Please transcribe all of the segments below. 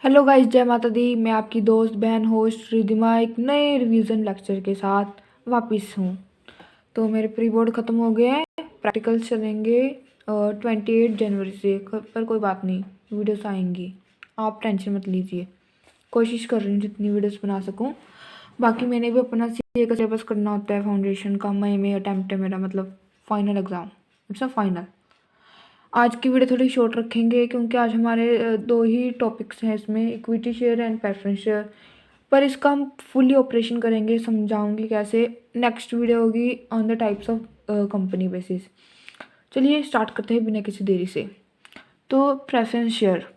Hello guys, जय माता दी। मैं आपकी दोस्त बहन होस्ट रिधिमा एक नए रिवीजन लेक्चर के साथ वापस हूँ। तो मेरे प्री बोर्ड ख़त्म हो गए हैं, प्रैक्टिकल चलेंगे 28 जनवरी से। पर कोई बात नहीं, वीडियोस आएंगी, आप टेंशन मत लीजिए। कोशिश कर रही हूँ जितनी वीडियोस बना सकूँ। बाकी मैंने भी अपना सीए का सिलेबस करना होता है, फाउंडेशन का। मई में अटैम्प्ट है मेरा, मतलब final exam, it's a final. आज की वीडियो थोड़ी शॉर्ट रखेंगे क्योंकि आज हमारे दो ही टॉपिक्स हैं इसमें, equity share and preference share. पर इसका हम फुली ऑपरेशन करेंगे, समझाऊंगी कैसे। नेक्स्ट वीडियो होगी on the types of company basis. चलिए स्टार्ट करते हैं बिना किसी देरी से। तो प्रेफरेंस शेयर,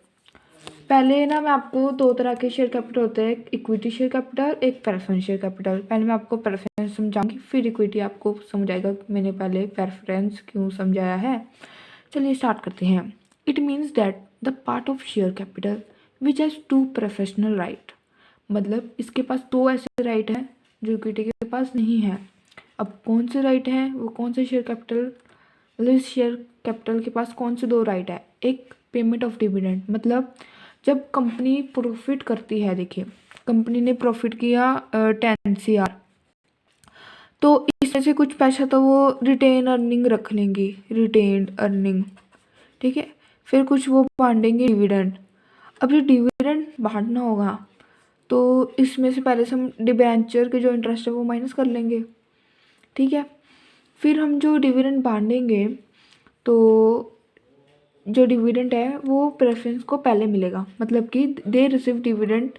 पहले ना मैं आपको दो तरह के शेयर कैपिटल होते हैं, एक इक्विटी शेयर कैपिटल, एक प्रेफरेंस शेयर कैपिटल। पहले मैं आपको प्रेफरेंस समझाऊंगी, फिर इक्विटी आपको समझ आएगा कि मैंने पहले प्रेफरेंस क्यों समझाया है। चलिए स्टार्ट करते हैं। It means that the part of share capital which has to professional right, मतलब इसके पास दो ऐसे राइट हैं जो इक्विटी के पास नहीं है। अब कौन से राइट हैं, वो कौन से शेयर कैपिटल, मतलब इस शेयर कैपिटल के पास कौन से दो राइट है। एक पेमेंट ऑफ डिविडेंड, मतलब जब कंपनी प्रॉफिट करती है, देखिए कंपनी ने प्रॉफिट किया 10 CR, तो इसमें से कुछ पैसा तो वो रिटेन अर्निंग रख लेंगी, रिटेन्ड अर्निंग, ठीक है। फिर कुछ वो बांटेंगे डिविडेंड। अब जो डिविडेंड बांटना होगा तो इसमें से पहले से हम डिबेंचर के जो इंटरेस्ट है वो माइनस कर लेंगे, ठीक है। फिर हम जो डिविडेंड बांटेंगे तो जो डिविडेंड है वो प्रेफरेंस को पहले मिलेगा, मतलब कि दे रिसीव डिविडेंड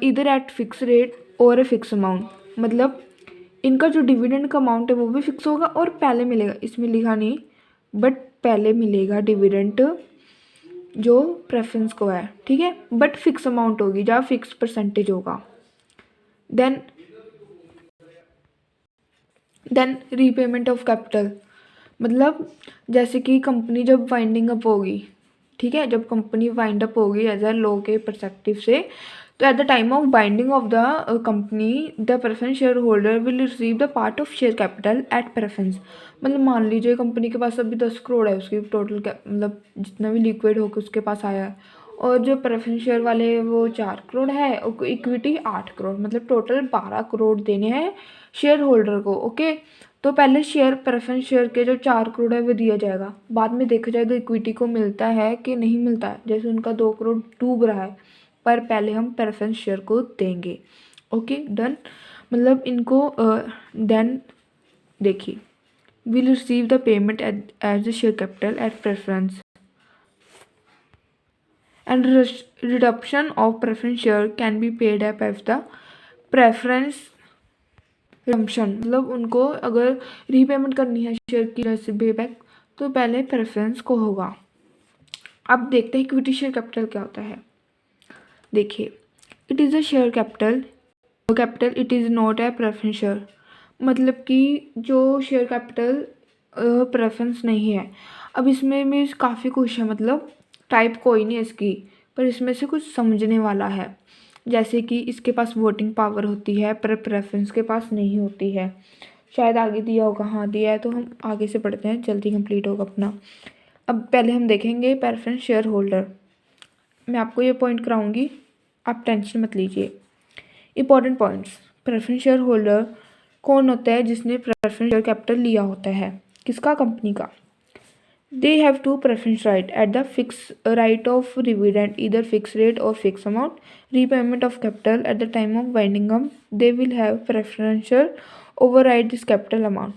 इधर एट फिक्स रेट और ए फिक्स अमाउंट, मतलब इनका जो डिविडेंड का अमाउंट है वो भी फिक्स होगा और पहले मिलेगा। इसमें लिखा नहीं, बट पहले मिलेगा डिविडेंड जो प्रेफरेंस को है, ठीक है। बट फिक्स अमाउंट होगी, जहाँ फिक्स परसेंटेज होगा। देन रीपेमेंट ऑफ कैपिटल, मतलब जैसे कि कंपनी जब वाइंडिंग अप होगी, ठीक है, जब कंपनी वाइंड अप होगी एज अ लॉ के परस्पेक्टिव से, तो at the time of binding of the company the preference share holder will receive the part of share capital at preference. मतलब मान लीजिए कंपनी के पास अभी 10 करोड़ है, उसकी टोटल मतलब जितना भी लिक्विड होकर उसके पास आया है, और जो प्रेफरेंस शेयर वाले वो 4 करोड़ है, इक्विटी 8 करोड़, मतलब टोटल 12 करोड़ देने हैं शेयर होल्डर को, ओके। तो पहले शेयर प्रेफरेंस शेयर के जो 4 करोड़ है वो दिया जाएगा, बाद में देखा जाएगा इक्विटी को मिलता है कि नहीं मिलता है। जैसे उनका 2 करोड़ डूब रहा है, पर पहले हम प्रेफरेंस शेयर को देंगे, ओके डन। मतलब इनको देन देखिए, will receive the payment as the share capital at preference and reduction of preference share can be paid up as the preference redemption, मतलब उनको अगर रीपेमेंट करनी है शेयर की जैसे बेबैक, तो पहले प्रेफरेंस को होगा। अब देखते हैं इक्विटी शेयर कैपिटल क्या होता है। देखिए, it is a share capital it is not a preference share, मतलब कि जो शेयर कैपिटल प्रेफरेंस नहीं है। अब इसमें भी काफ़ी कुछ है, मतलब टाइप कोई नहीं है इसकी, पर इसमें से कुछ समझने वाला है। जैसे कि इसके पास वोटिंग पावर होती है, पर प्रेफरेंस के पास नहीं होती है। शायद आगे दिया होगा, हाँ दिया है, तो हम आगे से पढ़ते हैं, जल्दी कंप्लीट होगा अपना। अब पहले हम देखेंगे प्रेफरेंस शेयर होल्डर। मैं आपको ये पॉइंट कराऊंगी, आप टेंशन मत लीजिए। Important points, preference share holder कौन होता है जिसने प्रेफरेंस शेयर कैपिटल लिया होता है, किसका, कंपनी का। They have two preference right at the fixed right of dividend, either fixed rate or fixed amount. Repayment of capital at the time of winding up, they will have preferential override this capital amount.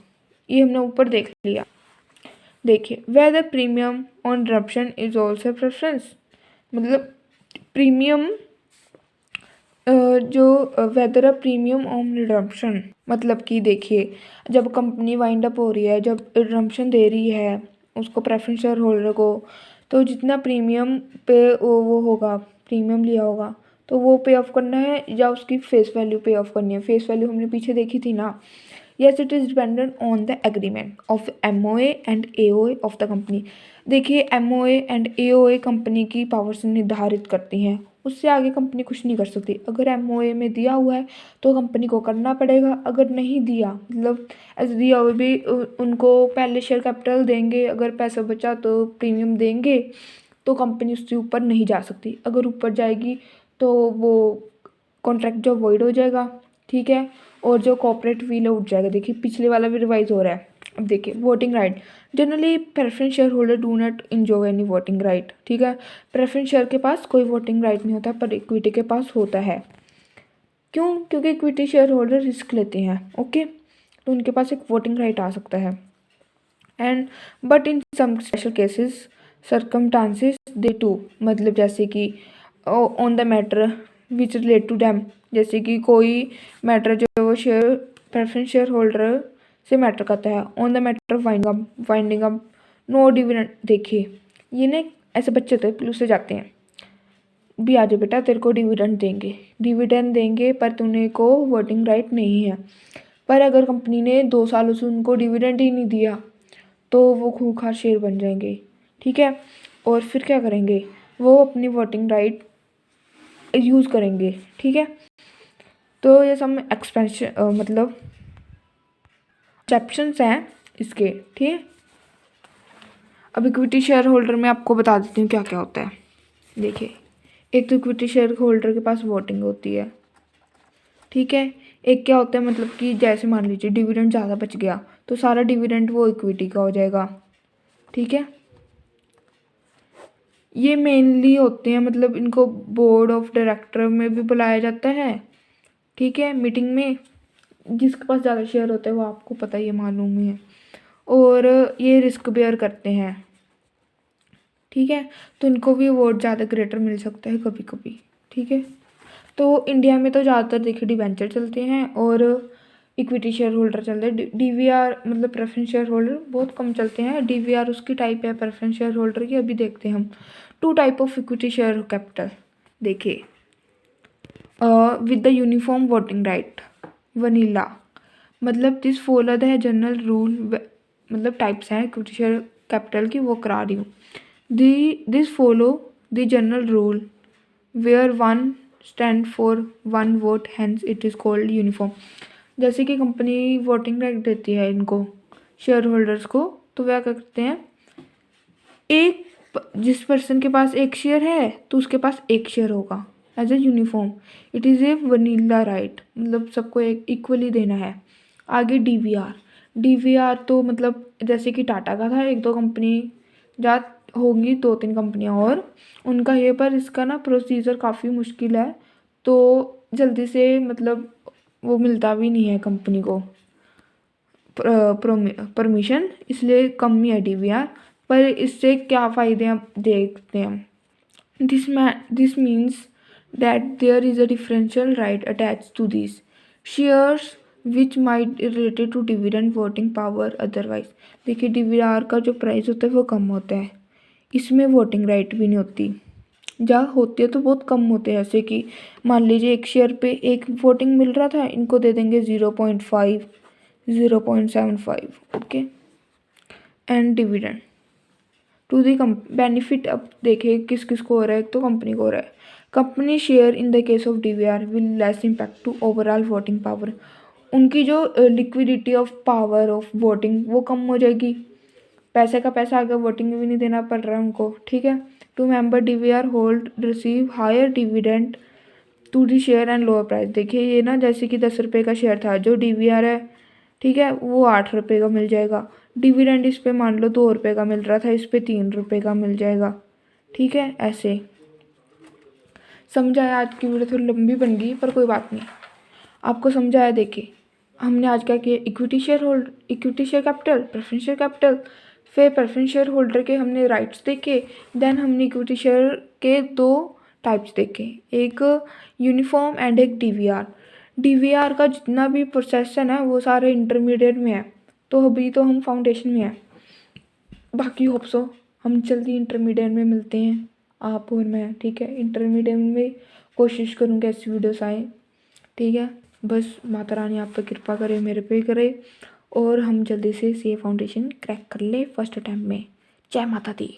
ये हमने ऊपर देख लिया। देखिए, whether premium on redemption is also preference, मतलब premium जो weather a premium on redemption, मतलब कि देखिए जब कंपनी वाइंड अप हो रही है, जब रिडम्पशन दे रही है उसको प्रेफरेंस शेयर होल्डर को, तो जितना प्रीमियम पे वो होगा, प्रीमियम लिया होगा, तो वो पे ऑफ करना है या उसकी फेस वैल्यू पे ऑफ करनी है। फेस वैल्यू हमने पीछे देखी थी ना। Yes, it is dependent on the agreement of MOA and AOA of the company. देखिए, MOA एंड AOA कंपनी की पावर से निर्धारित करती हैं, उससे आगे कंपनी कुछ नहीं कर सकती। अगर MOA में दिया हुआ है तो कंपनी को करना पड़ेगा, अगर नहीं दिया, मतलब ऐसे दिया हुआ भी उनको पहले शेयर कैपिटल देंगे, अगर पैसा बचा तो प्रीमियम देंगे, तो कंपनी उससे ऊपर नहीं जा सकती। अगर ऊपर जाएगी तो वो कॉन्ट्रैक्ट जो वॉइड हो जाएगा, ठीक है, और जो कॉर्पोरेट व्हील है उठ जाएगा। देखिए पिछले वाला भी रिवाइज हो रहा है। अब देखिए voting right, generally preference share holder do not enjoy any voting right, ठीक है। प्रेफरेंस शेयर के पास कोई वोटिंग राइट नहीं होता, पर इक्विटी के पास होता है। क्यों? क्योंकि इक्विटी शेयर होल्डर रिस्क लेते हैं, ओके, तो उनके पास एक वोटिंग राइट आ सकता है। And but in some special cases circumstances they to, मतलब जैसे कि on the matter which relate to them, जैसे कि कोई मैटर जो वो शेयर प्रेफरेंस शेयर होल्डर से मैटर करता है। On the matter winding up no dividend, देखिए ये ना ऐसे बच्चे होते हैं प्लस से जाते हैं भी, आ जाओ बेटा तेरे को डिविडेंड देंगे पर तुमने को वोटिंग राइट नहीं है। पर अगर कंपनी ने 2 सालों से उनको डिविडेंड ही नहीं दिया तो वो खूंखार शेयर बन जाएंगे, ठीक है। और फिर क्या करेंगे, वो अपनी वोटिंग राइट यूज़ करेंगे, ठीक है। तो ये सब एक्सपेंशन मतलब एक्सेप्शंस हैं इसके, ठीक है। अब इक्विटी शेयर होल्डर में आपको बता देती हूँ क्या क्या होता है। देखिए एक तो इक्विटी शेयर होल्डर के पास वोटिंग होती है, ठीक है। एक क्या होता है, मतलब कि जैसे मान लीजिए डिविडेंड ज़्यादा बच गया तो सारा डिविडेंड वो इक्विटी का हो जाएगा, ठीक है। ये मेनली होते हैं, मतलब इनको बोर्ड ऑफ डायरेक्टर में भी बुलाया जाता है, ठीक है, मीटिंग में। जिसके पास ज़्यादा शेयर होता है वो आपको पता ही है, मालूम ही है। और ये रिस्क बेयर करते हैं, ठीक है, तो इनको भी अवार्ड ज़्यादा ग्रेटर मिल सकता है कभी कभी, ठीक है। तो इंडिया में तो ज़्यादातर देखिए डिवेंचर चलते हैं और इक्विटी शेयर होल्डर चलते हैं। डीवीआर मतलब प्रेफरेंस शेयर होल्डर बहुत कम चलते हैं। डीवीआर उसकी टाइप है प्रेफरेंस शेयर होल्डर की, अभी देखते हैं हम। 2 type of equity share capital, देखिए with the uniform voting right vanilla, मतलब this follow the general rule, मतलब टाइप्स हैं इक्विटी शेयर कैपिटल की, वो करा रही हूँ। This follow the general rule where one stand for one vote, hence it is called uniform. जैसे कि कंपनी वोटिंग राइट देती है इनको शेयर होल्डर्स को, तो वह क्या करते हैं, एक जिस पर्सन के पास एक शेयर है तो उसके पास एक शेयर होगा as a uniform. It is a vanilla right, मतलब सबको एक इक्वली देना है। आगे डीवीआर तो मतलब जैसे कि टाटा का था, 1-2 कंपनी जात होंगी, 2-3 कंपनियां और उनका ये, पर इसका ना प्रोसीजर काफ़ी मुश्किल है, तो जल्दी से मतलब वो मिलता भी नहीं है कंपनी को परमिशन, इसलिए कम ही है डीवीआर। पर इससे क्या फ़ायदे आप देखते हैं। This means that there is a differential right attach to this shares which might related to dividend voting power otherwise. देखिए डीवीआर का जो प्राइस होता है वो कम होता है, इसमें वोटिंग राइट भी नहीं होती, जहाँ होती है तो बहुत कम होते हैं। जैसे कि मान लीजिए एक शेयर पे एक वोटिंग मिल रहा था, इनको दे देंगे 0.5 0.75, okay. And dividend to the benefit, अब देखिए किस किस को हो रहा है, एक तो कंपनी को हो रहा है। Company share in the case of DVR will less impact to overall voting power, उनकी जो liquidity of power of voting वो कम हो जाएगी, पैसे का पैसा आगे वोटिंग में भी नहीं देना पड़ रहा है उनको, ठीक है। To member DVR hold receive higher dividend to the share and lower price. देखिए ये ना जैसे कि 10 रुपये का शेयर था, जो डीवीआर है, ठीक है, वो 8 रुपये का मिल जाएगा। डिविडेंड इस पे मान लो 2 रुपये का मिल रहा था, इस पे 3 रुपये का मिल जाएगा, ठीक है। ऐसे समझ आया? आज की वीडियो थोड़ी लंबी बन गई पर कोई बात नहीं, आपको समझ आया। देखिए हमने आज क्या किया, equity share capital, preference share capital, फिर प्रेफरेंस शेयर होल्डर के हमने राइट्स देखे, देन हमने इक्विटी शेयर के 2 टाइप्स देखे, एक यूनिफॉर्म एंड एक डीवीआर का जितना भी प्रोसेस है ना वो सारे इंटरमीडिएट में है, तो अभी तो हम फाउंडेशन में है। बाकी होप सो हम जल्दी इंटरमीडिएट में मिलते हैं, आप और मैं, ठीक है। इंटरमीडिएट में कोशिश करूँगी ऐसी वीडियोस आए, ठीक है। बस माता रानी आप पे कृपा करे, मेरे पे करे, और हम जल्दी से सीए फाउंडेशन क्रैक कर ले फर्स्ट अटैम्प्ट में। जय माता दी।